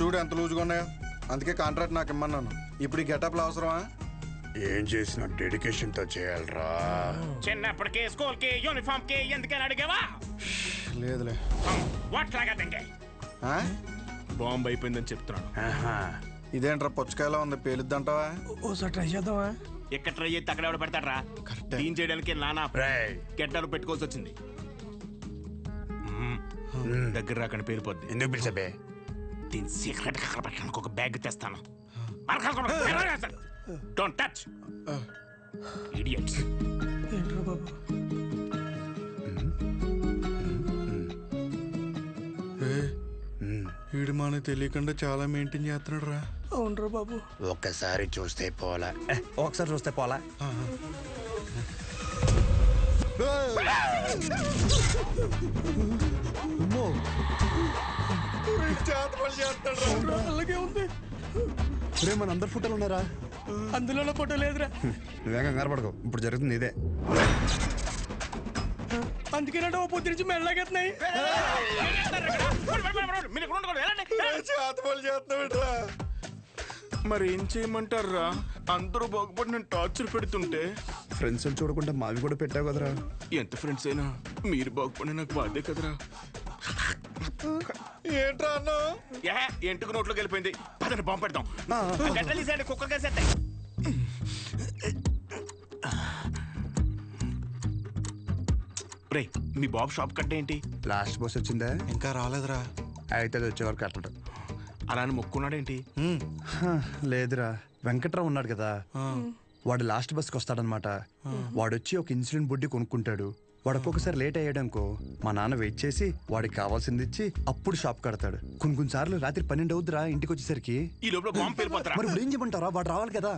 చూడు ఎంత లూజుగా ఉన్నాయో. అందుకే కాంట్రాక్ట్ నాకు ఇమ్మన్నాను. ఇప్పుడు ఈ గెటప్లు అవసరమా? ఏం చేసినా డెడికేషన్ తో చేయాలరా. చిన్నప్పటికే స్కూల్ కి యూనిఫామ్ కి ఎందుకని అడిగావా? లేదులే. వాట్లాగా తంగే బాంబు అయిపోయిందని చెప్తున్నాను. ఇదేంట్రా పుచ్చకాయలా ఉంది, పేలుద్దంటావా? ఓసారి ట్రై చేద్దామా? ఎక్కడ ట్రై చేస్తే అక్కడ ఎవడ పెడతాడ్రా? క్లీన్ చేయడానికి నానా గెడ్డలు పెట్టుకోవాల్సి వచ్చింది. దగ్గర రాకని పేరుపోద్ది. ఎందుకు పిలిచబే? దీని సీక్రెట్ అక్కడ పెట్టడానికి ఒక బ్యాగ్ తెస్తాను. Don't touch idiots. ఏంట్రా బాబు? వీడు మనకు తెలియకుండా చాలా మెయింటైన్ చేస్తున్నాడు రా. అవునరా బాబు. ఒక్కసారి చూస్తే పోలా. ఒకసారి చూస్తే పోలా. అలాగే ఉంది. రే మన అందరు ఫోటోలు ఉన్నారా? అందులో ఫోటో లేదురా. నువ్వేం కంగారు పడకు, ఇప్పుడు జరుగుతుంది ఇదే. అందుకేనంటే ఓ పొద్దు నుంచి మెల్లగెత్తున్నాయి. మరి ఏం చేయమంటారా? అందరూ బాగుపడి నేను టార్చర్ పెడుతుంటే ఫ్రెండ్స్ చూడకుండా మావి కూడా పెట్టావు కదరా. ఎంత ఫ్రెండ్స్ అయినా మీరు బాగుపడి నాకు బాధే కదరా. ఏంట్రా అన్నా? ఎంటుకు నోట్లోకి వెళ్ళిపోయింది. పదండి బాంబు పెడతాం. గడ్డలు తీసేయండి, కుక్కలు కేసేస్తాయి. రే మీ బాబు షాప్ కట్ట ఏంటి? లాస్ట్ బస్ వచ్చిందా? ఇంకా రాలేదురా. అయితే అది వచ్చే వరకు కట్టడు. అలానే మొక్కున్నాడేంటి? లేదురా, వెంకట్రావు ఉన్నాడు కదా, వాడు లాస్ట్ బస్కి వస్తాడనమాట. వాడొచ్చి ఒక ఇన్సులిన్ బుడ్డి కొనుక్కుంటాడు. వాడు ఒక్కొక్కసారి లేట్ అయ్యాడనుకో మా నాన్న వెయిట్ చేసి వాడికి కావాల్సింది ఇచ్చి అప్పుడు షాప్ కడతాడు. కొన్నిసార్లు రాత్రి 12 అవుద్దిరా ఇంటికి వచ్చేసరికి. ఈ లోపల బాంబు పేలిపోతారా? మరి ఇప్పుడు ఏం చెప్పంటారా? వాడు రావాలి కదా.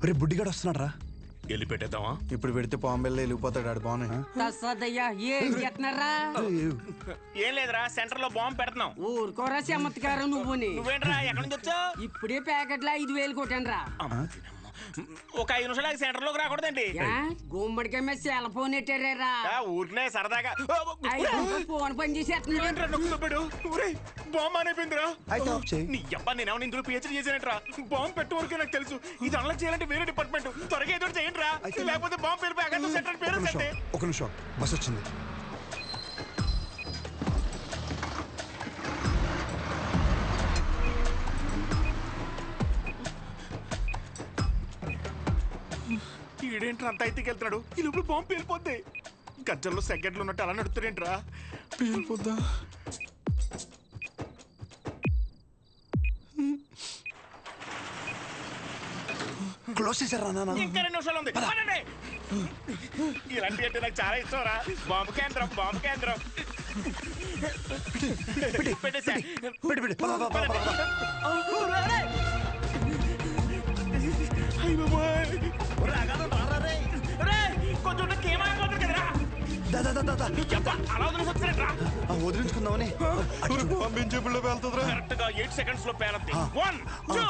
రేపు బుడ్డిగాడు వస్తున్నాడు రా. వెళ్ళి పెట్టేద్దామా? ఇప్పుడు పెడితే పాంబెల్లో వెళ్ళిపోతాడు ఆడు. బాగున్నాయి. ఏం లేదురా, సెంటర్ లో బాంబు పెడుతున్నాం. ఊరుకోరా చమత్కారం నువ్వేంట్రా ఎక్కడి నుంచి వచ్చావు? ఇప్పుడే ప్యాకెట్ 5,000 కొట్టాను రా. ఒక 5 నిమిషాలు సెంటర్ లోకి రాకూడదండి. గుమ్మడికాయ మీద సెల్ ఫోన్ ఎట్టారా? ఊరినే సరదాగా ఫోన్ పని చేసేస్తున్నాడు. బాంబు అయిపోయిందిరా. అయితే నీ అబ్బా నేనేమో ఇందులో పిహెచ్డీ చేశానంటరా. బాంబు పెట్టే వరకే నాకు తెలుసు. ఇది అన్లాక్ చేయాలంటే వేరే డిపార్ట్మెంట్. త్వరగా ఏదో చేయండి రా, లేకపోతే బాంబు వెళ్ళిపోయి అక్కడ సెంటర్ పేరు. ఒక నిమిషం, బస్ వచ్చింది. ఈడేంట్రా అంత అయితే వెళ్తున్నాడు? ఈ లోపల బాంబు పేలిపోద్ది. గజ్జల్లో సెకండ్లు ఉన్నట్టు అలా నడుతాడేంట్రా? పేలిపోద్దా? క్లోజ్ చేశారా నాన్న? ఇంకా 2 నిమిషాలు ఉంది. ఇలాంటి అంటే నాకు చాలా ఇష్టం రా. బాంబు కేంద్రం, బాంబు కేంద్రం. పెట్టేసా. కొంచెం అలా వదిలించుకుందామని. పంపించే పిల్ల వెళ్తుందిరా. కరెక్ట్ గా 8 సెకండ్స్ లో పేలద్ది. 1 2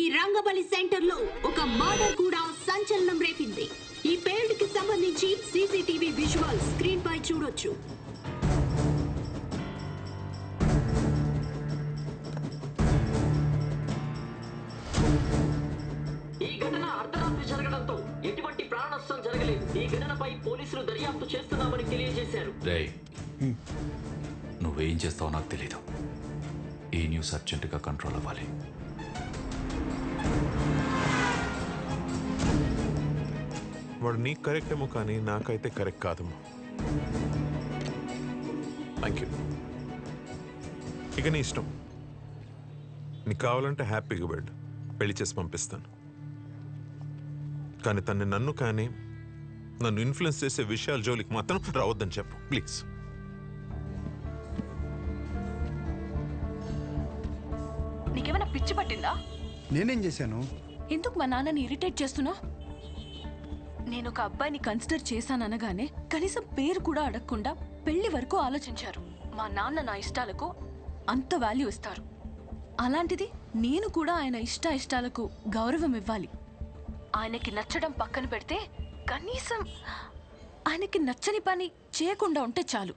ఈ రంగబలి సెంటర్ లో ఒక మర్డర్ కూడా సంచలనం రేపింది. ఈ పేల్డ్ కి సంబంధించి సీసీటీవీ విజువల్ స్క్రీన్ పై చూడొచ్చు. ఈ ఘటన అర్ధరాత్రి జరగడంతో ఎటువంటి ప్రాణ నష్టం జరగలేదు. ఈ ఘటనపై పోలీసులు దర్యాప్తు చేస్తున్నామని తెలియజేశారు. నువ్వేం చేస్తావో నాకు తెలీదు. ఈ న్యూస్ అర్జెంటుగా కంట్రోల్ అవ్వాలి. వాడు నీకు కరెక్ట్ ఏమో కానీ నాకైతే కరెక్ట్ కాదేమో. Thank you. ఇక నీ ఇష్టం. నీకు కావాలంటే హ్యాపీగా వెళ్ళు, పెళ్లి చేసి పంపిస్తాను. కానీ తన్ని నన్ను కానీ నన్ను ఇన్ఫ్లుయెన్స్ చేసే విషయాల జోలికి మాత్రం రావద్దని చెప్పు ప్లీజ్. నీకేమైనా పిచ్చి పట్టిందా? నేనేం చేశాను? ఎందుకు మా నాన్నని ఇరిటేట్ చేస్తున్నా? నేను ఒక అబ్బాయిని కన్సిడర్ చేశాననగానే కనీసం పేరు కూడా అడగకుండా పెళ్లి వరకు ఆలోచించారు. మా నాన్న నా ఇష్టాలకు అంత వాల్యూ ఇస్తారు. అలాంటిది నేను కూడా ఆయన ఇష్టాలకు గౌరవం ఇవ్వాలి. ఆయనకి నచ్చడం పక్కన పెడితే కనీసం ఆయనకి నచ్చని పని చేయకుండా ఉంటే చాలు.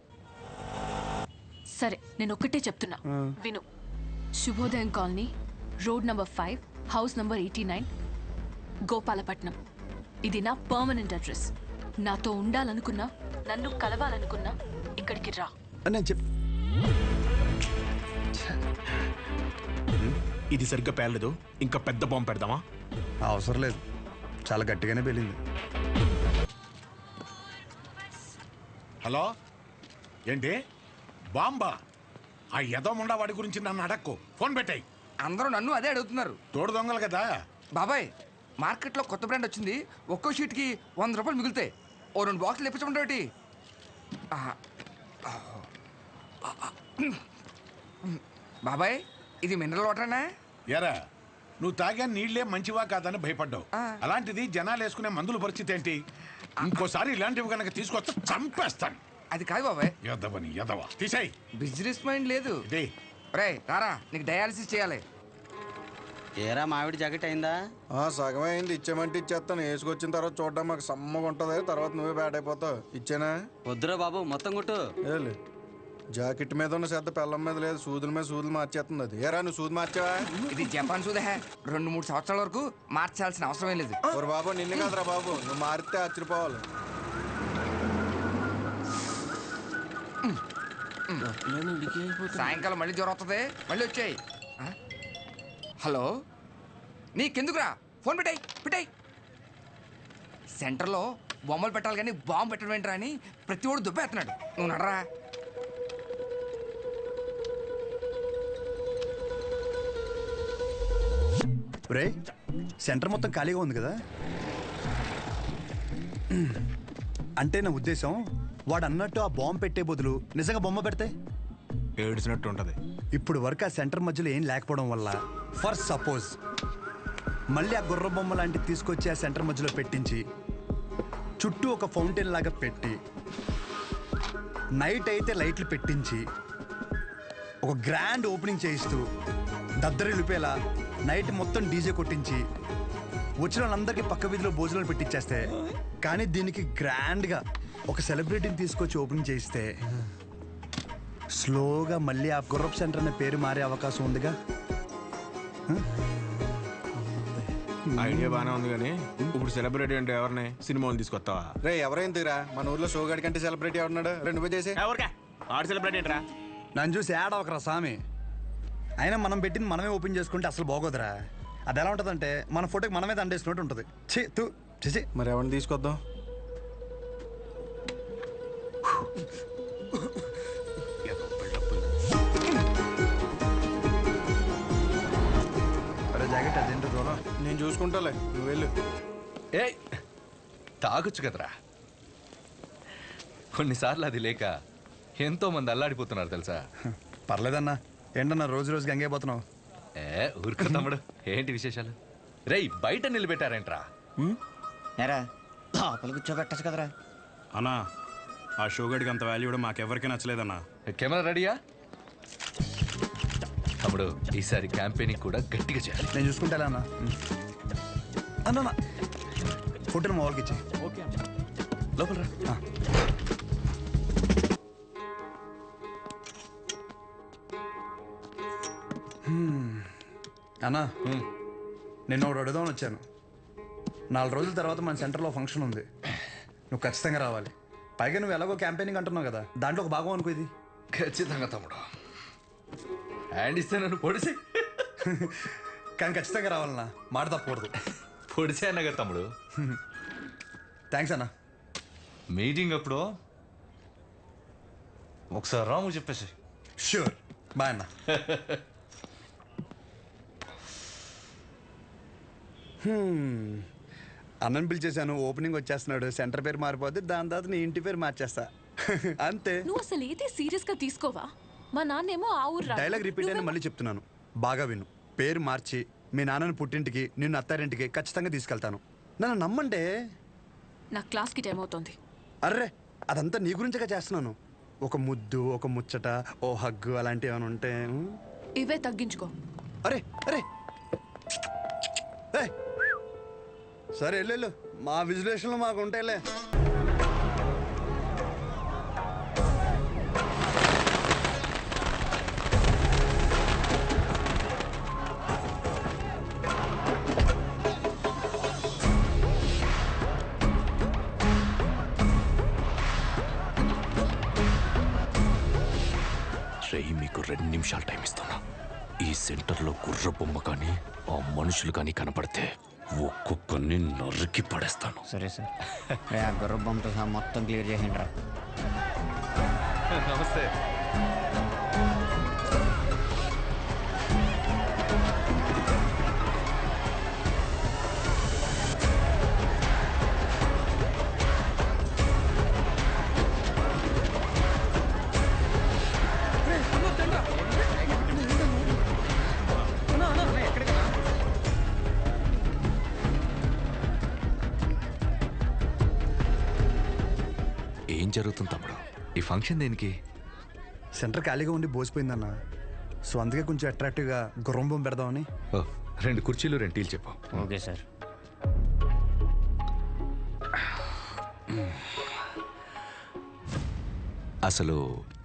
సరే, నేను ఒక్కటే చెప్తున్నా, విను. శుభోదయం colony, road number 5, house number 89, Gopalapatnam. ఇది నా పర్మనెంట్ అడ్రస్. నాతో ఉండాలనుకున్నా, నన్ను కలవాలనుకున్నా ఇక్కడికి రా. నేను ఇది సరిగ్గా పేర్లేదు, ఇంకా పెద్ద బాంబు పెడదామా? అవసరం లేదు, చాలా గట్టిగానే పేలింది. హలో, ఏంటి బాంబా? ఆ యదోముండా వాడి గురించి నన్ను అడక్కు, ఫోన్ పెట్టాయి. అందరూ నన్ను అదే అడుగుతున్నారు. తోడు దొంగలు కదా బాబాయ్. మార్కెట్లో కొత్త బ్రాండ్ వచ్చింది. ఒక్కో షీట్కి 100 రూపాయలు మిగులుతాయి. ఓ 2 బాక్సులు ఇప్పించమంటే బాబాయ్, ఇది మినరల్ వాటరేనా? ఎరా, నువ్వు తాగా నీళ్లే మంచివా కాదని భయపడ్డావు. అలాంటిది జనాలు వేసుకునే మందుల పరిస్థితి ఏంటి? ఇంకోసారి ఇలాంటివి కనుక తీసుకొస్తే చంపేస్తాను. అది కాదు బాబాయ్. యదవని యదవ, తీసేయ్. బిజినెస్ మైండ్ లేదు. రే రారా, నీకు డయాలసిస్ చేయాలి. ఏరా మామిడి జాకెట్ అయిందా? సగమే అయింది. ఇచ్చేమంటే ఇచ్చేస్తాను. వేసుకొచ్చిన తర్వాత చూడడం మాకు సమ్మగా ఉంటుంది. తర్వాత నువ్వే బ్యాడ్ అయిపోతావు. ఇచ్చేనా? వద్దురా బాబు, మొత్తం కొట్టు. ఏలే, జాకెట్ మీద ఉన్న శ్రద్ధ పెళ్ళం మీద లేదు. సూదుల మీద సూదులు మార్చేస్తుంది అది. ఏరా, నువ్వు సూది మార్చావా? ఇది జపాన్ సూదే. 2-3 సంవత్సరాల వరకు మార్చాల్సిన అవసరం లేదు. ఓరు బాబు, నిన్ను కాదురా బాబు, నువ్వు మారితే ఆశ్చర్యపోవాలి. సాయంకాలం మళ్ళీ జ్వరం వస్తుంది, మళ్ళీ వచ్చాయి. హలో, నీకెందుకురా? ఫోన్ పెట్టాయి. సెంటర్లో బొమ్మలు పెట్టాలి కానీ బాంబు పెట్టడం ఏంట్రా అని ప్రతి ఒడు దుబ్బేస్తున్నాడు. నువ్వు నడరా. రే, సెంటర్ మొత్తం ఖాళీగా ఉంది కదా. అంటే నా ఉద్దేశం, వాడు అన్నట్టు ఆ బాంబు పెట్టే బదులు నిజంగా బొమ్మ పెడితే ఏడ్చినట్టు ఉంటది. ఇప్పుడు వరకు ఆ సెంటర్ మధ్యలో ఏం లేకపోవడం వల్ల, ఫర్ సపోజ్ మళ్ళీ ఆ గుర్ర బొమ్మ లాంటివి తీసుకొచ్చి ఆ సెంటర్ మధ్యలో పెట్టించి చుట్టూ ఒక ఫౌంటైన్ లాగా పెట్టి నైట్ అయితే లైట్లు పెట్టించి ఒక గ్రాండ్ ఓపెనింగ్ చేయిస్తూ దద్దరిల్లిపోయేలా నైట్ మొత్తం డీజే కొట్టించి వచ్చిన వాళ్ళందరికీ పక్క వీధిలో భోజనాలు పెట్టించేస్తే, కానీ దీనికి గ్రాండ్గా ఒక సెలబ్రిటీని తీసుకొచ్చి ఓపెనింగ్ చేయిస్తే స్లోగా మళ్ళీ ఆ గుర్రప్ సెంటర్ అనే పేరు మారే అవకాశం ఉందిగా. ఐడియా బాగానే ఉంది కానీ ఇప్పుడు సెలబ్రిటీ అంటే ఎవరిని? సినిమాలు తీసుకొస్తావా? రే, ఎవరైందిరా మన ఊర్లో షోగాడి కంటే సెలబ్రిటీ ఎవరున్నాడు? 2 చేసి ఎవరికా ఆడు సెలబ్రిటీ ఏంట్రా? నన్ను చూసి యాడ్ అవకరా స్వామి. అయినా మనం పెట్టింది మనమే ఓపెన్ చేసుకుంటే అసలు బాగోదురా. అది ఎలా ఉంటుందంటే మన ఫోటోకి మనమే దండేసినట్టు ఉంటుంది. చేసి మరి ఎవరిని తీసుకొద్దాం? అరే జాకెట్ అదేంటో దూరం. నేను చూసుకుంటాలే, నువ్వు వెళ్ళు. ఏ తాగొచ్చు కదరా. కొన్నిసార్లు అది లేక ఎంతో మంది అల్లాడిపోతున్నారు తెలుసా. పర్లేదన్నా. ఏంటన్నా రోజు గంగైపోతున్నావు? ఊరుకో తమ్ముడు, ఏంటి విశేషాలు? రేయ్, బయట నిలబెట్టారేంట్రా? ఎరా లోపల కూర్చోబెట్టచ్చు కదరా. అన్నా, ఆ షోగడికి అంత వాల్యూ కూడా మాకెవరికి నచ్చలేదన్నా. కెమెరా రెడీయా? తమ్ముడు, ఈసారి క్యాంపెయినింగ్ కూడా గట్టిగా చేయాలి. నేను చూసుకుంటా అన్న. అన్న ఫోటోలు మా వాళ్ళకి ఇచ్చి. ఓకే, లోపల రా. అన్నా, నిన్న ఒకటి అడుగుదామని వచ్చాను. 4 రోజుల తర్వాత మన సెంటర్లో ఫంక్షన్ ఉంది. నువ్వు ఖచ్చితంగా రావాలి. పైగా నువ్వు ఎలాగో క్యాంపెయినింగ్ అంటున్నావు కదా, దాంట్లో ఒక భాగం అనుకో ఇది. ఖచ్చితంగా తమ్ముడు, హ్యాండ్ ఇస్తే నన్ను పొడిసే. కానీ ఖచ్చితంగా రావాలన్నా, మాట తప్పకూడదు. పొడిసే అన్న కదా తమ్ముడు. థ్యాంక్స్ అన్నా. మీటింగ్ అప్పుడు ఒకసారి రాము చెప్పేసి. షూర్, బాయ్ అన్న. అన్నని పిలిచేశాను, ఓపెనింగ్ వచ్చేస్తున్నాడు. సెంటర్ పేరు మారిపోద్ది, దాని తర్వాత నీ ఇంటి పేరు మార్చేస్తా. అంతే. నువ్వు అసలు ఏది సీరియస్ గా తీసుకోవా? మా నాన్నేమో ఆ ఊరు డైలాగ్ రిపీట్ అయినా మళ్ళీ చెప్తున్నాను, బాగా విను. పేరు మార్చి మీ నాన్నని పుట్టింటికి నిన్ను అత్తారింటికి ఖచ్చితంగా తీసుకెళ్తాను. నన్ను నమ్మంటే. నా క్లాస్కి టైం అవుతుంది. అర్రే అదంతా నీ గురించగా చేస్తున్నాను. ఒక ముద్దు, ఒక ముచ్చట, ఓ హగ్గు అలాంటివి ఏమైనా ఉంటే. ఇవే తగ్గించుకో. అరే అరే సరే వెళ్ళు, మా విజులేషన్లో మాకు ఉంటాయిలే. మీకు 2 నిమిషాలు టైం ఇస్తున్నా. ఈ సెంటర్లో గుర్ర బొమ్మ కానీ ఆ మనుషులు కానీ కనపడితే ఒక్కొక్కరిని నరికి పడేస్తాను. సరే సార్. ఆ గుర్ర బొమ్మతో సహా మొత్తం క్లియర్ చేయండి రా. నమస్తే. ఏం జరుగుతుంది తమ్ముడు? ఈ ఫంక్షన్ దేనికి? సెంటర్ ఖాళీగా ఉండి బోసిపోయిందన్న. సో అందుకే కొంచెం అట్రాక్టివ్గా గుర్రం బొమ్మ పెడదామని. 2 కుర్చీలు 2 టీలు చెప్పు. Okay sir. అసలు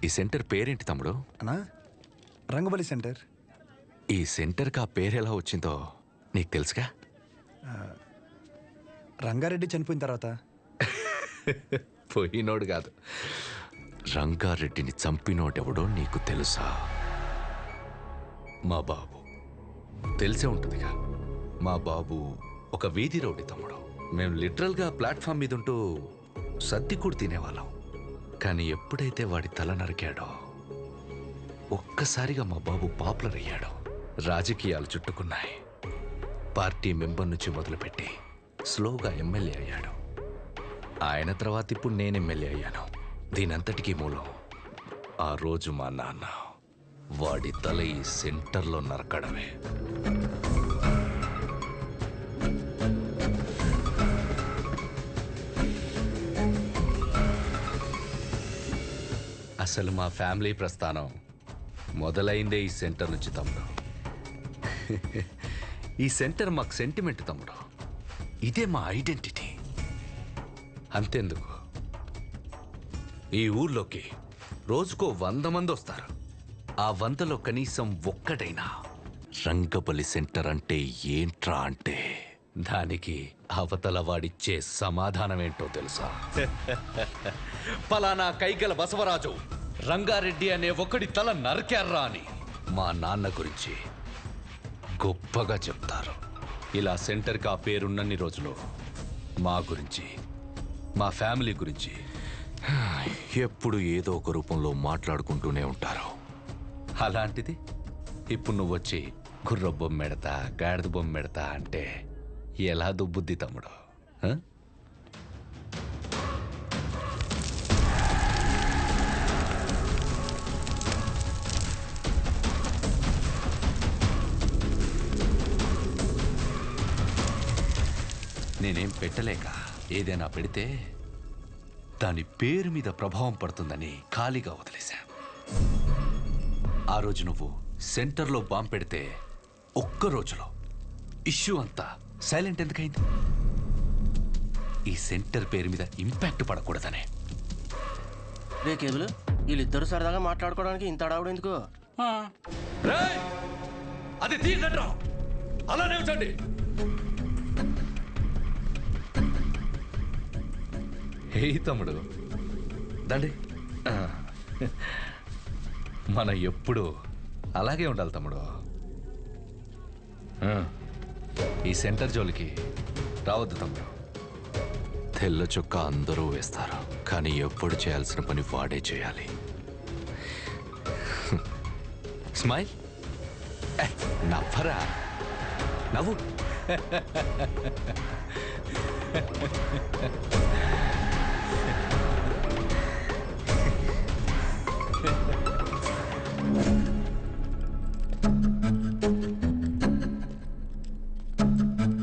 ఈ సెంటర్ పేరేంటి తమ్ముడు? అన్నా రంగబలి సెంటర్. ఈ సెంటర్కి ఆ పేరు ఎలా వచ్చిందో నీకు తెలుసుగా? రంగారెడ్డి చనిపోయిన తర్వాత. పోయినోడు కాదు, రంగారెడ్డిని చంపినోడెవడో నీకు తెలుసా? మా బాబు. తెలిసే ఉంటుందిగా. మా బాబు ఒక వీధి రౌడీ తమ్ముడు. మేము లిటరల్గా ప్లాట్ఫామ్ మీద ఉంటూ సద్ది కూడా తినేవాళ్ళం. కానీ ఎప్పుడైతే వాడి తల నరికాడో ఒక్కసారిగా మా బాబు పాపులర్ అయ్యాడు. రాజకీయాలు చుట్టుకున్నాయి. పార్టీ మెంబర్ నుంచి మొదలుపెట్టి స్లోగా ఎమ్మెల్యే అయ్యాడు. ఆయన తర్వాత ఇప్పుడు నేను ఎమ్మెల్యే అయ్యాను. దీనంతటికీ మూలం ఆ రోజు మా నాన్న వాడి తల ఈ సెంటర్లో నరకడమే. అసలు మా ఫ్యామిలీ ప్రస్థానం మొదలైందే ఈ సెంటర్ నుంచి తమ్ముడు. ఈ సెంటర్ మాకు సెంటిమెంట్ తమ్ముడు. ఇదే మా ఐడెంటిటీ. అంతెందుకు, ఈ ఊర్లోకి రోజుకో 100 మంది వస్తారు. ఆ 100లో కనీసం ఒక్కడైనా రంగబలి సెంటర్ అంటే ఏంట్రా అంటే దానికి అవతల వాడిచ్చే సమాధానం ఏంటో తెలుసా? పలానా కైగల బసవరాజు రంగారెడ్డి అనే ఒకడి తల నరికారా అని మా నాన్న గురించి గొప్పగా చెప్తారు. ఇలా సెంటర్కి ఆ పేరున్నన్ని రోజులు మా గురించి, మా ఫ్యామిలీ గురించి ఎప్పుడు ఏదో ఒక రూపంలో మాట్లాడుకుంటూనే ఉంటారు. అలాంటిది ఇప్పుడు నువ్వు వచ్చి గుర్ర బొమ్మ పెడతా, గాడిద బొమ్మ పెడతా అంటే ఎలా దుబ్బుద్ది తమ్ముడు? నేనేం పెట్టలేక ఏదైనా పెడితే దాని పేరు మీద ప్రభావం పడుతుందని ఖాళీగా వదిలేశా. ఆ రోజు నువ్వు సెంటర్లో బాంబు పెడితే ఒక్క రోజులో ఇష్యూ అంతా సైలెంట్ ఎందుకైంది? ఈ సెంటర్ పేరు మీద ఇంపాక్ట్ పడకూడదనే. రే కేబుల్, వీళ్ళిద్దరు సరదాగా మాట్లాడుకోవడానికి ఇంత అడావుడు ఎందుకు? అది తీయకండ్రా, అలానే ఉంచండి. హే తమ్ముడు, దండి. మనం ఎప్పుడు అలాగే ఉండాలి తమ్ముడు. ఈ సెంటర్ జోలికి రావద్దు తమ్ముడు. తెల్ల చొక్క అందరూ వేస్తారు, కానీ ఎప్పుడు చేయాల్సిన పని వాడే చేయాలి. స్మైల్, నవ్వరా, నవ్వు.